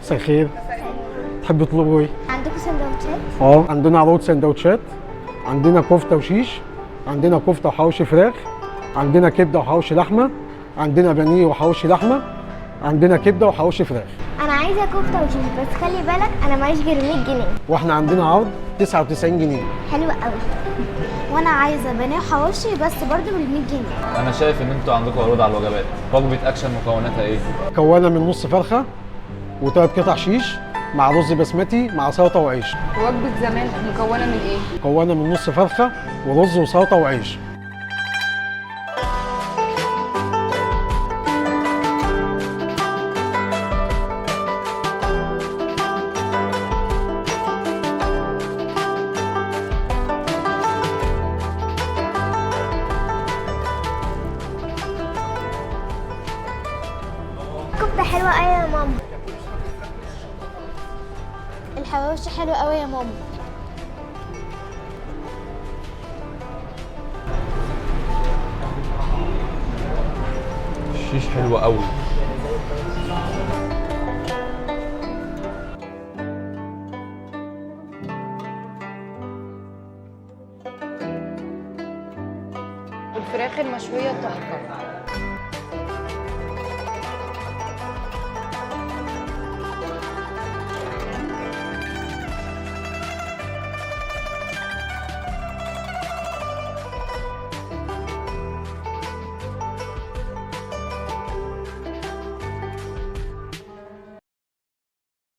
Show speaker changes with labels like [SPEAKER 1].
[SPEAKER 1] مساء الخير. تحبوا تطلبوا ايه؟
[SPEAKER 2] عندكم سندوتشات؟
[SPEAKER 1] عندنا عروض سندوتشات، عندنا كفته وشيش، عندنا كفته وحواوشي فراخ، عندنا كبده وحواوشي لحمه، عندنا بانيه وحواوشي لحمه، عندنا كبده وحواوشي فراخ.
[SPEAKER 2] انا عايزه كفته وشيش، بس خلي بالك انا معيش غير 100 جنيه.
[SPEAKER 1] واحنا عندنا عرض 99 جنيه.
[SPEAKER 2] حلو قوي. وانا عايزه بانيه وحواوشي بس برضه بال 100 جنيه.
[SPEAKER 3] انا شايف ان انتوا عندكم عروض على الوجبات. وجبه اكشن مكوناتها ايه؟
[SPEAKER 1] مكونه من نص فرخه وثلاث قطع شيش مع رز بسمتي مع سلطه وعيش.
[SPEAKER 4] وجبة زمان مكونة من ايه؟
[SPEAKER 1] مكونه من نص فرخه ورز وسلطه وعيش.
[SPEAKER 2] كفته حلوه قوي يا ماما.
[SPEAKER 5] الحواوشي حلو قوي يا ماما.
[SPEAKER 3] الشيش حلو قوي.
[SPEAKER 4] والفراخ المشوية تحفة.